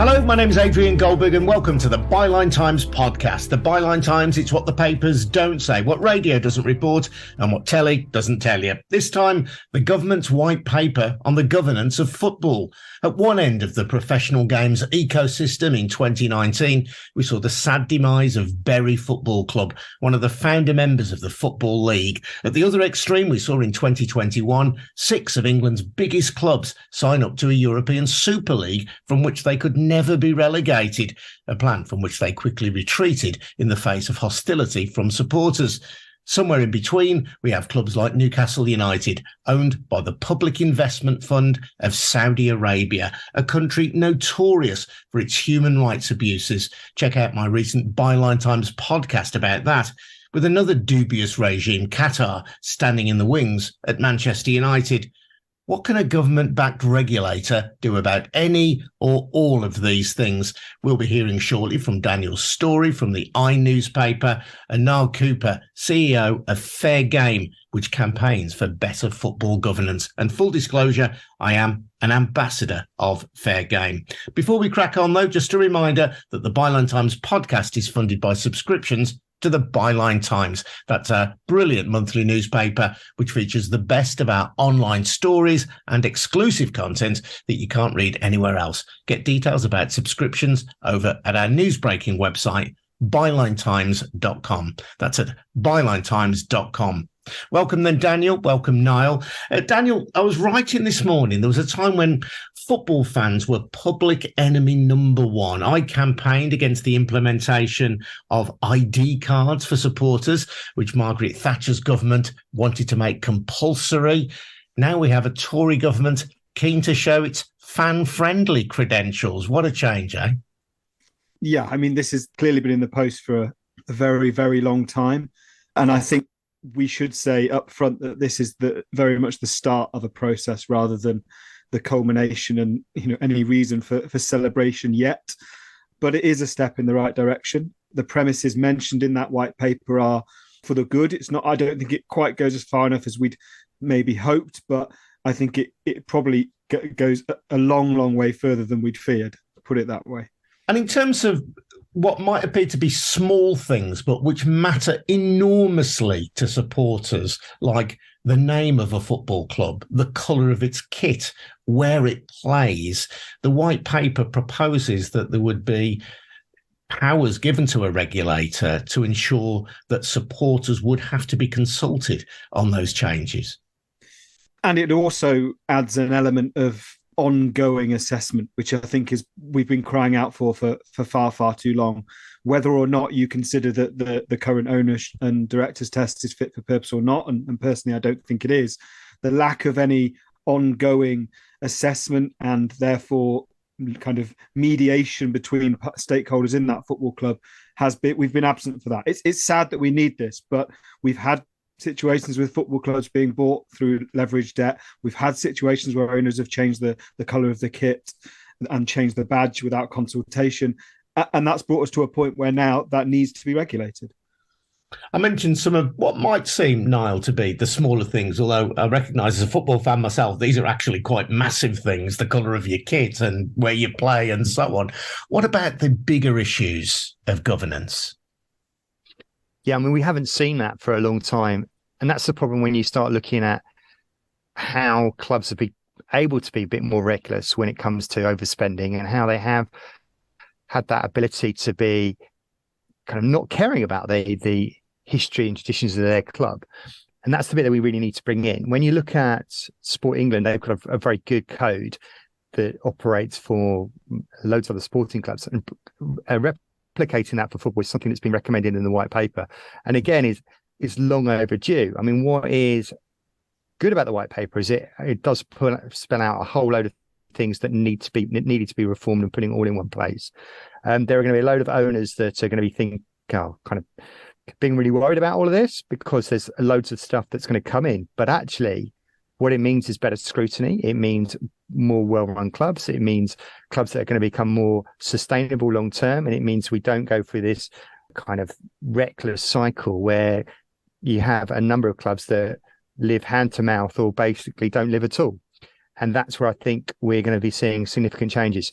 Hello, my name is Adrian Goldberg and welcome to the Byline Times podcast. The Byline Times, it's what the papers don't say, what radio doesn't report and what telly doesn't tell you. This time, the government's white paper on the governance of football. At one end of the professional games ecosystem in 2019, we saw the sad demise of Bury Football Club, one of the founder members of the Football League. At the other extreme, we saw in 2021, 6 of England's biggest clubs sign up to a European Super League from which they could never be relegated, a plan from which they quickly retreated in the face of hostility from supporters. Somewhere in between, we have clubs like Newcastle United, owned by the Public Investment Fund of Saudi Arabia, a country notorious for its human rights abuses. Check out my recent Byline Times podcast about that. With another dubious regime, Qatar, standing in the wings at Manchester United. What can a government-backed regulator do about any or all of these things? We'll be hearing shortly from Daniel Storey from the newspaper and Niall Couper, CEO of Fair Game, which campaigns for better football governance. And full disclosure, I am an ambassador of Fair Game. Before we crack on, though, just a reminder that the Byline Times podcast is funded by subscriptions to the Byline Times. That's a brilliant monthly newspaper which features the best of our online stories and exclusive content that you can't read anywhere else. Get details about subscriptions over at our newsbreaking website, bylinetimes.com. That's at bylinetimes.com. Welcome then, Daniel. Welcome, Niall. Daniel, I was writing this morning, there was a time when football fans were public enemy number one. I campaigned against the implementation of ID cards for supporters, which Margaret Thatcher's government wanted to make compulsory. Now we have a Tory government keen to show its fan-friendly credentials. What a change, eh? Yeah, I mean, this has clearly been in the post for a very, very long time. And I think we should say up front that this is very much the start of a process rather than the culmination and any reason for celebration yet. But it is a step in the right direction. The premises mentioned in that white paper are for the good. It's not, I don't think it quite goes as far enough as we'd maybe hoped, but I think it probably goes a long, long way further than we'd feared, put it that way. And in terms of what might appear to be small things, but which matter enormously to supporters, like the name of a football club, the colour of its kit, where it plays, the white paper proposes that there would be powers given to a regulator to ensure that supporters would have to be consulted on those changes. And it also adds an element of ongoing assessment, which I think we've been crying out for far, far too long. Whether or not you consider that the current owners and directors test is fit for purpose or not, and personally, I don't think it is. The lack of any ongoing assessment and therefore kind of mediation between stakeholders in that football club we've been absent for that. It's sad that we need this, but we've had situations with football clubs being bought through leveraged debt. We've had situations where owners have changed the colour of the kit and changed the badge without consultation. And that's brought us to a point where now that needs to be regulated. I mentioned some of what might seem, Niall, to be the smaller things, although I recognise as a football fan myself, these are actually quite massive things, the colour of your kit and where you play and so on. What about the bigger issues of governance? Yeah, I mean, we haven't seen that for a long time. And that's the problem when you start looking at how clubs have been able to be a bit more reckless when it comes to overspending and how they have had that ability to be kind of not caring about the history and traditions of their club. And that's the bit that we really need to bring in. When you look at Sport England, they've got a very good code that operates for loads of other sporting clubs. And replicating that for football is something that's been recommended in the white paper. And again, is long overdue. I mean, what is good about the white paper is it does spell out a whole load of things that needed to be reformed and putting all in one place. There are going to be a load of owners that are going to be thinking, kind of being really worried about all of this because there's loads of stuff that's going to come in. But actually, what it means is better scrutiny. It means more well-run clubs. It means clubs that are going to become more sustainable long-term. And it means we don't go through this kind of reckless cycle where you have a number of clubs that live hand to mouth or basically don't live at all. And that's where I think we're going to be seeing significant changes.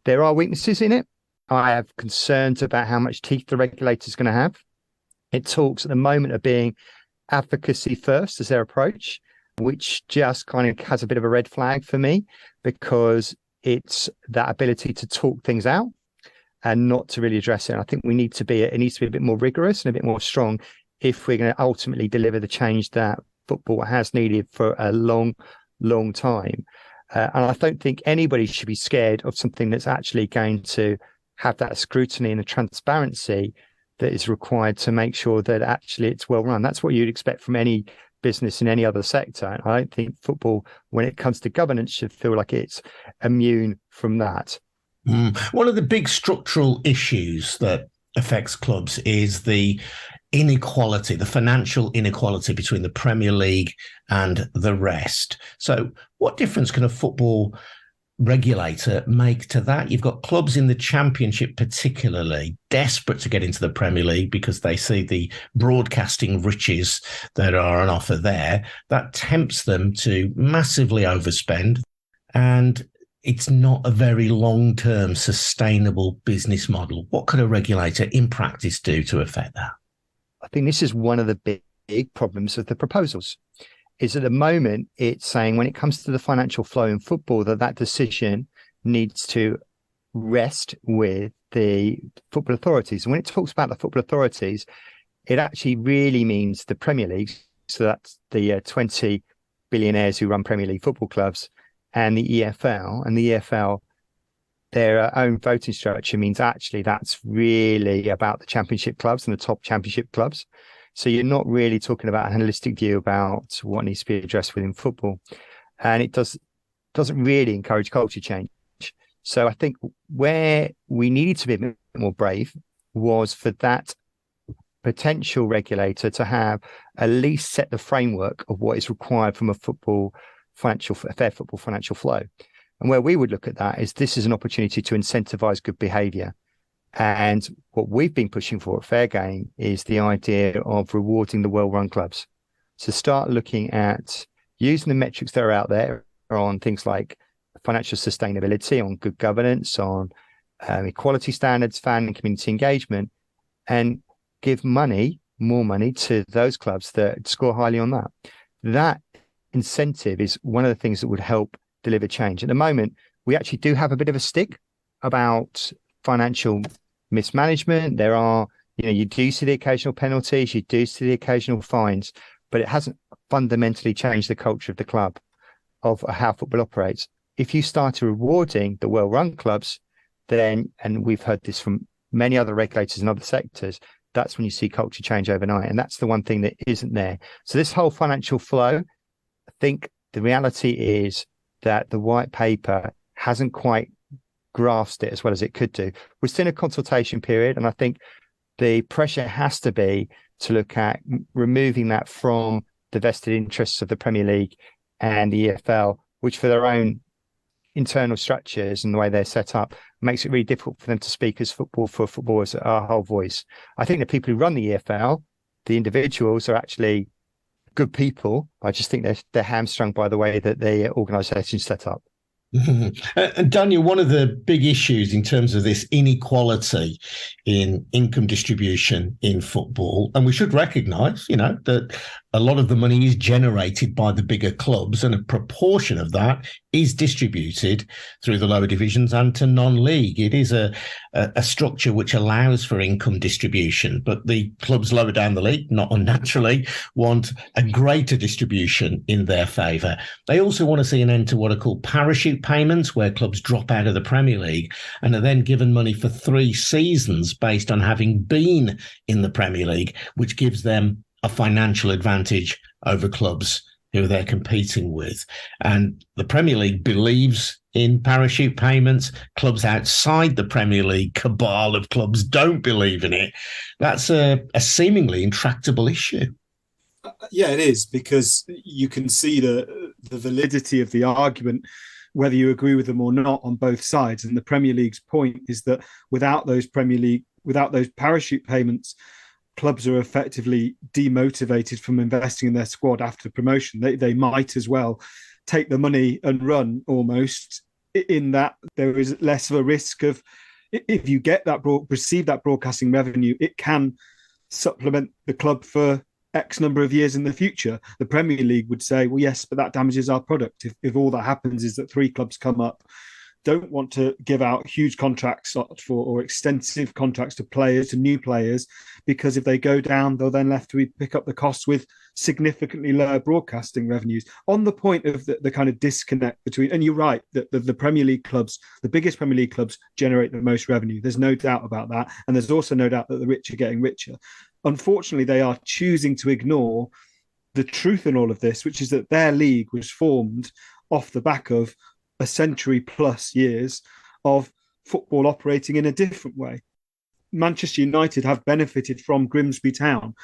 There are weaknesses in it. I have concerns about how much teeth the regulator is going to have. It talks at the moment of being advocacy first as their approach, which just kind of has a bit of a red flag for me, because it's that ability to talk things out and not to really address it. And I think it needs to be a bit more rigorous and a bit more strong if we're going to ultimately deliver the change that football has needed for a long, long time. And I don't think anybody should be scared of something that's actually going to have that scrutiny and the transparency that is required to make sure that actually it's well run. That's what you'd expect from any business in any other sector. And I don't think football, when it comes to governance, should feel like it's immune from that. One of the big structural issues that affects clubs is the inequality, the financial inequality between the Premier League and the rest. So what difference can a football regulator make to that? You've got clubs in the Championship particularly desperate to get into the Premier League because they see the broadcasting riches that are on offer there. That tempts them to massively overspend, and it's not a very long-term sustainable business model. What could a regulator in practice do to affect that? I think this is one of the big problems of the proposals. Is at the moment it's saying when it comes to the financial flow in football that decision needs to rest with the football authorities. And when it talks about the football authorities, it actually really means the Premier League. So that's the 20 billionaires who run Premier League football clubs, and the EFL. And the EFL, their own voting structure means actually that's really about the Championship clubs and the top Championship clubs. So you're not really talking about a holistic view about what needs to be addressed within football. And it doesn't really encourage culture change. So I think where we needed to be a bit more brave was for that potential regulator to have at least set the framework of what is required from a fair football financial flow. And where we would look at that is this is an opportunity to incentivize good behavior. And what we've been pushing for at Fair Game is the idea of rewarding the well-run clubs. So start looking at using the metrics that are out there on things like financial sustainability, on good governance, on equality standards, fan and community engagement, and give more money to those clubs that score highly on that. That incentive is one of the things that would help deliver change. At the moment, we actually do have a bit of a stick about financial mismanagement. There are, you do see the occasional penalties, you do see the occasional fines, but it hasn't fundamentally changed the culture of the club, of how football operates. If you start rewarding the well-run clubs, then, and we've heard this from many other regulators in other sectors, that's when you see culture change overnight. And that's the one thing that isn't there. So this whole financial flow, I think the reality is that the white paper hasn't quite grasped it as well as it could do. We're still in a consultation period, and I think the pressure has to be to look at removing that from the vested interests of the Premier League and the EFL, which for their own internal structures and the way they're set up makes it really difficult for them to speak as football as a whole voice. I think the people who run the EFL, the individuals, are actually good people. I just think they're hamstrung by the way that the organisation is set up. And Daniel, one of the big issues in terms of this inequality in income distribution in football, and we should recognise, that a lot of the money is generated by the bigger clubs, and a proportion of that is distributed through the lower divisions and to non-league. It is a structure which allows for income distribution, but the clubs lower down the league, not unnaturally, want a greater distribution in their favour. They also want to see an end to what are called parachute payments, where clubs drop out of the Premier League and are then given money for 3 seasons based on having been in the Premier League, which gives them a financial advantage over clubs who they're competing with. And the Premier League believes in parachute payments. Clubs outside the Premier League cabal of clubs don't believe in it. That's a seemingly intractable issue. Yeah, it is, because you can see the validity of the argument, whether you agree with them or not, on both sides. And the Premier League's point is that without those parachute payments, clubs are effectively demotivated from investing in their squad after promotion. They might as well take the money and run almost in that there is less of a risk of, if you get that receive that broadcasting revenue, it can supplement the club for X number of years in the future. The Premier League would say, well, yes, but that damages our product. If all that happens is that 3 clubs come up, don't want to give out huge contracts or extensive contracts to players, to new players, because if they go down, they'll then have to pick up the costs with significantly lower broadcasting revenues. On the point of the kind of disconnect between, and you're right, that the Premier League clubs, the biggest Premier League clubs, generate the most revenue. There's no doubt about that. And there's also no doubt that the rich are getting richer. Unfortunately, they are choosing to ignore the truth in all of this, which is that their league was formed off the back of a century plus years of football operating in a different way. Manchester United have benefited from Grimsby Town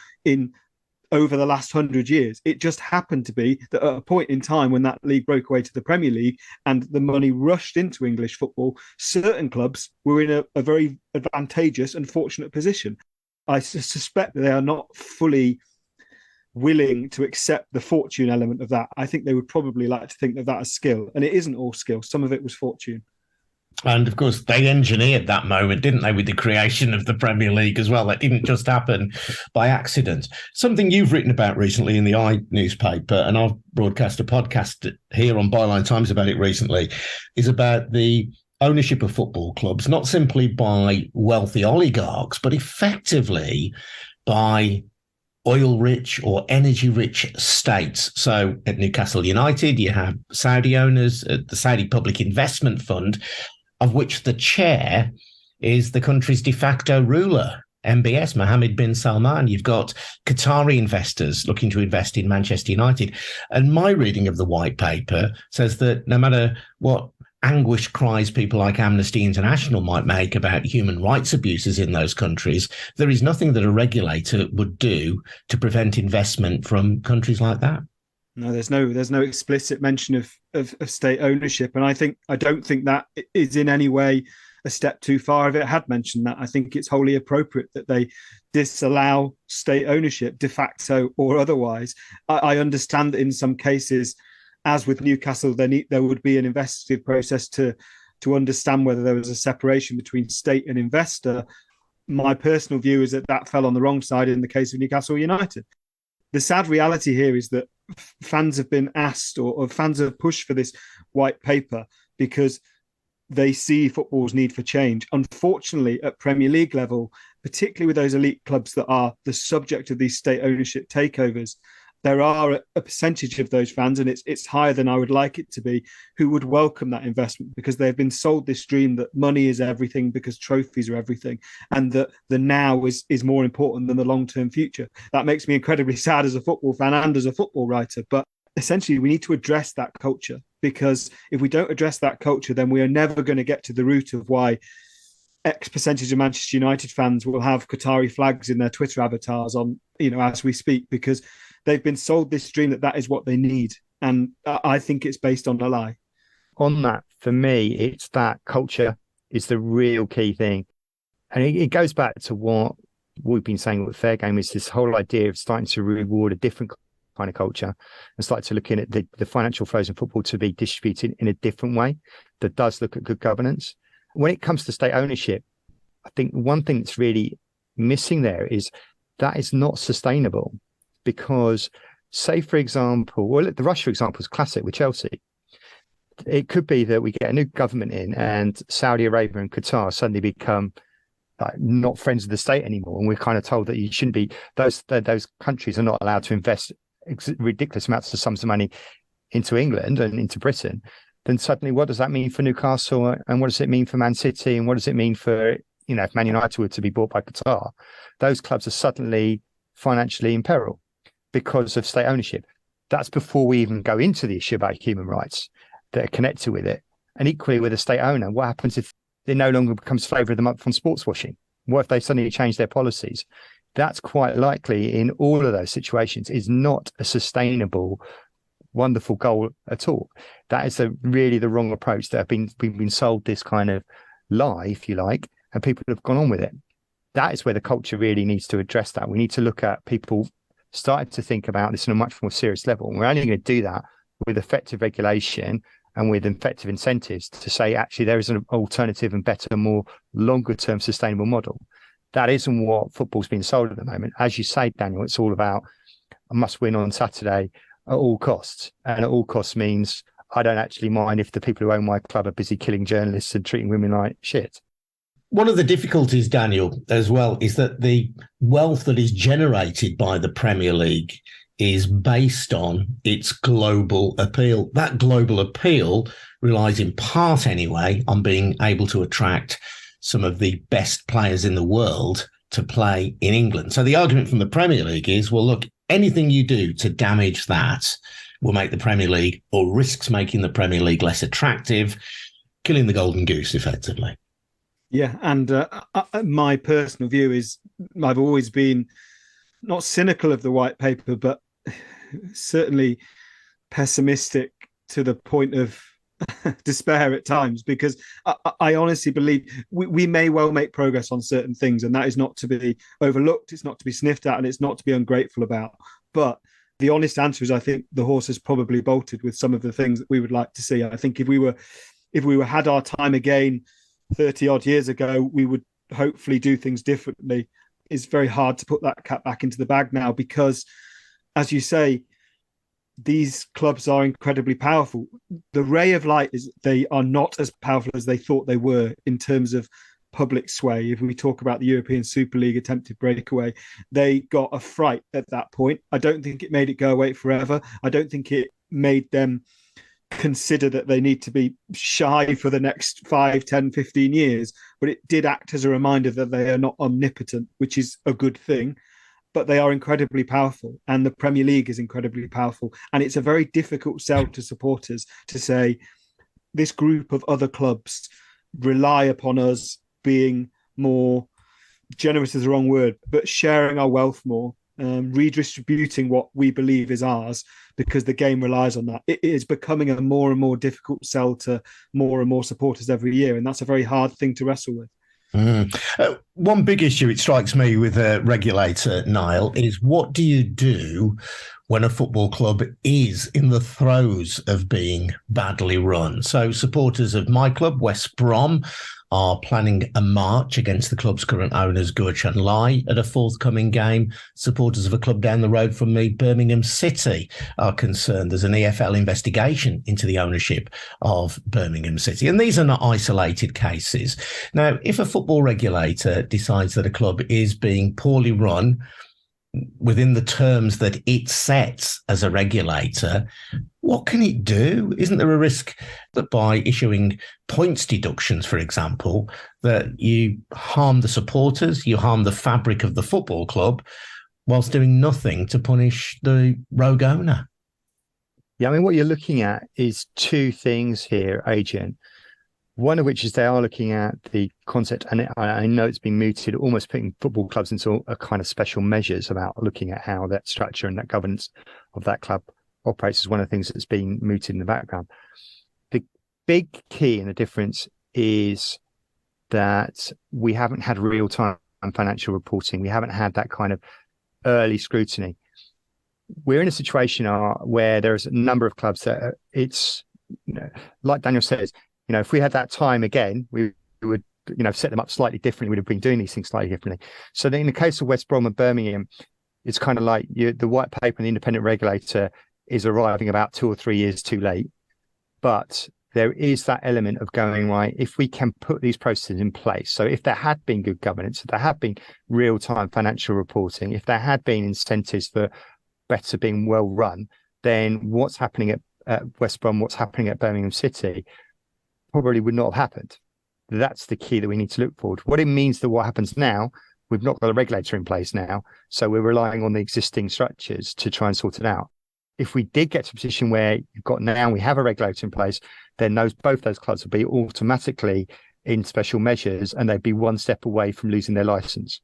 over the last 100 years. It just happened to be that at a point in time when that league broke away to the Premier League and the money rushed into English football, certain clubs were in a very advantageous and fortunate position. I suspect that they are not fully willing to accept the fortune element of that. I think they would probably like to think of that as skill, and it isn't all skill. Some of it was fortune. And of course, they engineered that moment, didn't they, with the creation of the Premier League as well? That didn't just happen by accident. Something you've written about recently in the newspaper, and I've broadcast a podcast here on Byline Times about it recently, is about the ownership of football clubs, not simply by wealthy oligarchs, but effectively by oil-rich or energy-rich states. So at Newcastle United, you have Saudi owners, the Saudi Public Investment Fund, of which the chair is the country's de facto ruler, MBS, Mohammed bin Salman. You've got Qatari investors looking to invest in Manchester United. And my reading of the white paper says that no matter what anguish cries people like Amnesty International might make about human rights abuses in those countries, there is nothing that a regulator would do to prevent investment from countries like that. No, there's no explicit mention of state ownership, and I don't think that is in any way a step too far. If it had mentioned that, I think it's wholly appropriate that they disallow state ownership, de facto or otherwise. I understand that in some cases, as with Newcastle, there would be an investigative process to understand whether there was a separation between state and investor. My personal view is that fell on the wrong side in the case of Newcastle United. The sad reality here is that fans have been asked or fans have pushed for this white paper because they see football's need for change. Unfortunately, at Premier League level, particularly with those elite clubs that are the subject of these state ownership takeovers, there are a percentage of those fans, and it's higher than I would like it to be, who would welcome that investment because they've been sold this dream that money is everything because trophies are everything, and that the now is more important than the long-term future. That makes me incredibly sad as a football fan and as a football writer. But essentially, we need to address that culture, because if we don't address that culture, then we are never going to get to the root of why X percentage of Manchester United fans will have Qatari flags in their Twitter avatars on, as we speak, because they've been sold this dream that is what they need. And I think it's based on a lie. On that, for me, it's that culture is the real key thing. And it goes back to what we've been saying with Fair Game, is this whole idea of starting to reward a different kind of culture and start to look at the financial flows in football to be distributed in a different way that does look at good governance. When it comes to state ownership, I think one thing that's really missing there is that is not sustainable. Because, say, for example, the Russia example is classic with Chelsea. It could be that we get a new government in and Saudi Arabia and Qatar suddenly become not friends of the state anymore. And we're kind of told that you shouldn't be, those countries are not allowed to invest ridiculous amounts of sums of money into England and into Britain. Then suddenly, what does that mean for Newcastle? And what does it mean for Man City? And what does it mean for, if Man United were to be bought by Qatar? Those clubs are suddenly financially in peril because of state ownership. That's before we even go into the issue about human rights that are connected with it. And equally with a state owner, what happens if it no longer becomes flavour of the month on sports washing? What if they suddenly change their policies? That's quite likely in all of those situations is not a sustainable, wonderful goal at all. That is really the wrong approach that we've been sold this kind of lie, if you like, and people have gone on with it. That is where the culture really needs to address that. We need to look at people starting to think about this on a much more serious level. And we're only going to do that with effective regulation and with effective incentives to say, actually, there is an alternative and better, more longer term sustainable model. That isn't what football's being sold at the moment. As you say, Daniel, it's all about a must win on Saturday at all costs. And at all costs means I don't actually mind if the people who own my club are busy killing journalists and treating women like shit. One of the difficulties, Daniel, as well, is that the wealth that is generated by the Premier League is based on its global appeal. That global appeal relies in part, anyway, on being able to attract some of the best players in the world to play in England. So the argument from the Premier League is, well, look, anything you do to damage that will make the Premier League, or risks making the Premier League, less attractive, killing the golden goose, effectively. Yeah, and my personal view is I've always been not cynical of the white paper, but certainly pessimistic to the point of despair at times, because I honestly believe we may well make progress on certain things, and that is not to be overlooked, it's not to be sniffed at, and it's not to be ungrateful about. But the honest answer is I think the horse has probably bolted with some of the things that we would like to see. I think if we were had our time again 30 odd years ago, we would hopefully do things differently. It's very hard to put that cat back into the bag now because, as you say, these clubs are incredibly powerful. The ray of light is they are not as powerful as they thought they were in terms of public sway. If we talk about the European Super League attempted breakaway, they got a fright at that point. I don't think it made it go away forever. I don't think it made them consider that they need to be shy for the next 5, 10, 15 years. But it did act as a reminder that they are not omnipotent, which is a good thing. But they are incredibly powerful, and the Premier League is incredibly powerful. And it's a very difficult sell to supporters to say this group of other clubs rely upon us being more generous is the wrong word, but sharing our wealth more, redistributing what we believe is ours, because the game relies on that. It is becoming a more and more difficult sell to more and more supporters every year, and that's a very hard thing to wrestle with. One big issue, it strikes me, with a regulator, Niall, is what do you do when a football club is in the throes of being badly run? So supporters of my club, West Brom, are planning a march against the club's current owners, Gurchan Lai, at a forthcoming game. Supporters of a club down the road from me, Birmingham City, are concerned there's an EFL investigation into the ownership of Birmingham City. And these are not isolated cases. Now, if a football regulator decides that a club is being poorly run within the terms that it sets as a regulator, what can it do? Isn't there a risk that by issuing points deductions, for example, that you harm the supporters, you harm the fabric of the football club, whilst doing nothing to punish the rogue owner? Yeah, I mean, what you're looking at is two things here, Adrian. One of which is they are looking at the concept, and I know it's been mooted, almost putting football clubs into a kind of special measures about looking at how that structure and that governance of that club operates is one of the things that's been mooted in the background. The big key and the difference is that we haven't had real-time financial reporting. We haven't had that kind of early scrutiny. We're in a situation where there's a number of clubs that it's, like Daniel says, if we had that time again, we would, set them up slightly differently. We'd have been doing these things slightly differently. So in the case of West Brom and Birmingham, it's kind of like the white paper and the independent regulator is arriving about 2 or 3 years too late. But there is that element of going, right, if we can put these processes in place. So if there had been good governance, if there had been real-time financial reporting, if there had been incentives for better being well run, then what's happening at West Brom, what's happening at Birmingham City probably would not have happened. That's the key that we need to look forward. What it means that what happens now, we've not got a regulator in place now, so we're relying on the existing structures to try and sort it out. If we did get to a position where we have a regulator in place, then both those clubs would be automatically in special measures, and they'd be one step away from losing their license.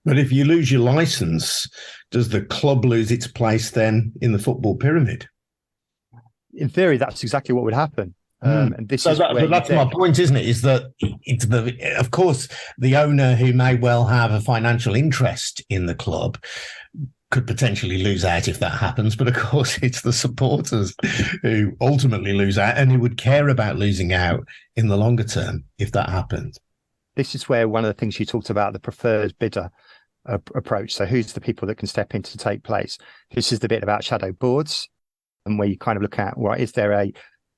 But if you lose your license, does the club lose its place then in the football pyramid? In theory, that's exactly what would happen. And this that's my point, isn't it? Is that of course, the owner who may well have a financial interest in the club could potentially lose out if that happens. But of course, it's the supporters who ultimately lose out and who would care about losing out in the longer term if that happens. This is where one of the things you talked about, the preferred bidder approach. So who's the people that can step in to take place? This is the bit about shadow boards, and where you kind of look at, well, is there a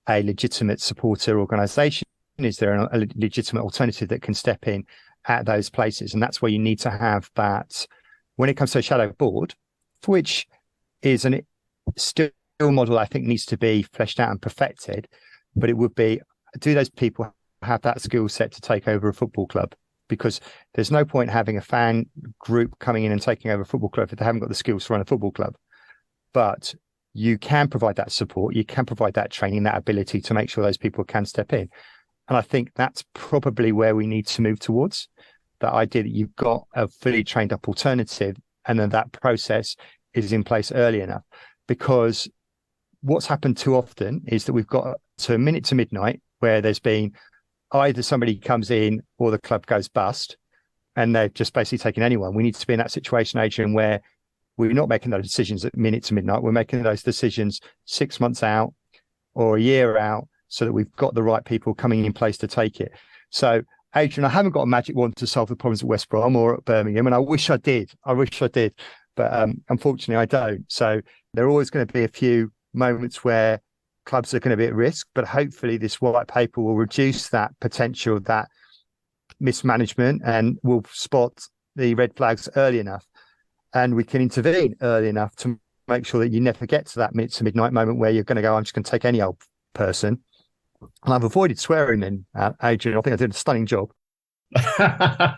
legitimate supporter organisation? Is there a legitimate alternative that can step in at those places? And that's where you need to have that. When it comes to a shadow board, which is a still model, I think needs to be fleshed out and perfected, but it would be, do those people have that skill set to take over a football club? Because there's no point having a fan group coming in and taking over a football club if they haven't got the skills to run a football club. But you can provide that support, you can provide that training, that ability to make sure those people can step in. And I think that's probably where we need to move towards. That idea that you've got a fully trained up alternative, and then that process is in place early enough. Because what's happened too often is that we've got to a minute to midnight where there's been either somebody comes in or the club goes bust, and they've just basically taken anyone. We need to be in that situation, Adrian, where we're not making those decisions at minute to midnight. We're making those decisions 6 months out or a year out, so that we've got the right people coming in place to take it. So, Adrian, I haven't got a magic wand to solve the problems at West Brom or at Birmingham, and I wish I did. But unfortunately, I don't. So there are always going to be a few moments where clubs are going to be at risk, but hopefully this white paper will reduce that potential, that mismanagement, and will spot the red flags early enough, and we can intervene early enough to make sure that you never get to that minute to midnight moment where you're going to go, I'm just going to take any old person. And I've avoided swearing then, Adrian. I think I did a stunning job. Let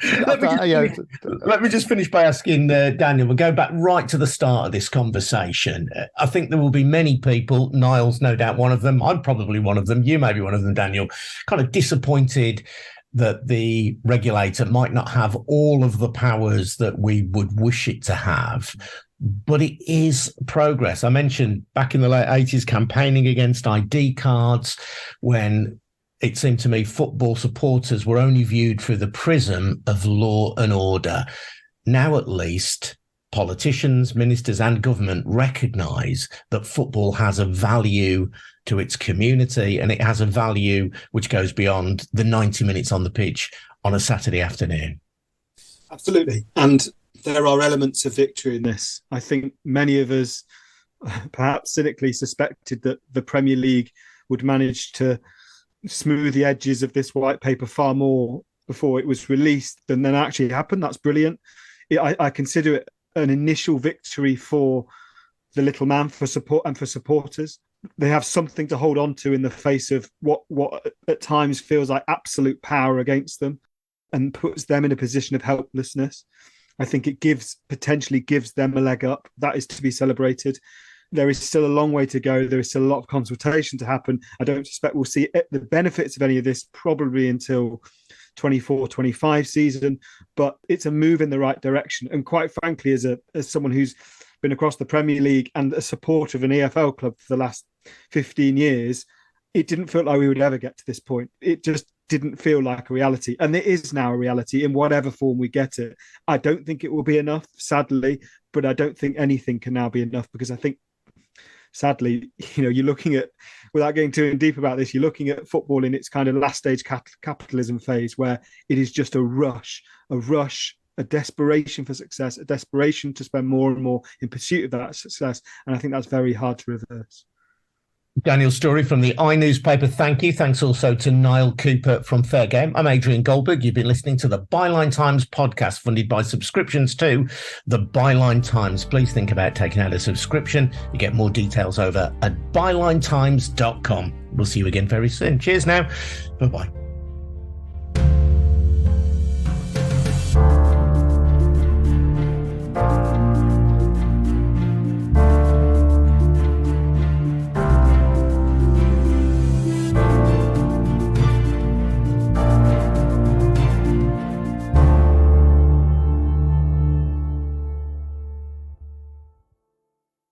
me just finish by asking Daniel, we'll go back right to the start of this conversation. I think there will be many people, Niall's no doubt one of them, I'm probably one of them, you may be one of them, Daniel, kind of disappointed that the regulator might not have all of the powers that we would wish it to have. But it is progress. I mentioned back in the late 80s campaigning against ID cards, when it seemed to me football supporters were only viewed through the prism of law and order. Now, at least, politicians, ministers and government recognise that football has a value to its community, and it has a value which goes beyond the 90 minutes on the pitch on a Saturday afternoon. Absolutely. And there are elements of victory in this. I think many of us perhaps cynically suspected that the Premier League would manage to smooth the edges of this white paper far more before it was released than then actually happened. That's brilliant. I consider it an initial victory for the little man, for support and for supporters. They have something to hold on to in the face of what at times feels like absolute power against them, and puts them in a position of helplessness. I think it potentially gives them a leg up. That is to be celebrated. There is still a long way to go. There is still a lot of consultation to happen. I don't suspect we'll see the benefits of any of this probably until 24-25 season, but it's a move in the right direction. And quite frankly, as someone who's been across the Premier League and a supporter of an EFL club for the last 15 years, it didn't feel like we would ever get to this point. It just didn't feel like a reality. And it is now a reality in whatever form we get it. I don't think it will be enough, sadly, but I don't think anything can now be enough, because I think, sadly, you're looking at, without getting too deep about this, you're looking at football in its kind of last stage capitalism phase, where it is just a rush, a desperation for success, a desperation to spend more and more in pursuit of that success. And I think that's very hard to reverse. Daniel Storey from the newspaper, thank you. Thanks also to Niall Couper from Fair Game. I'm Adrian Goldberg. You've been listening to the Byline Times podcast, funded by subscriptions to the Byline Times. Please think about taking out a subscription. You get more details over at bylinetimes.com. We'll see you again very soon. Cheers now. Bye-bye.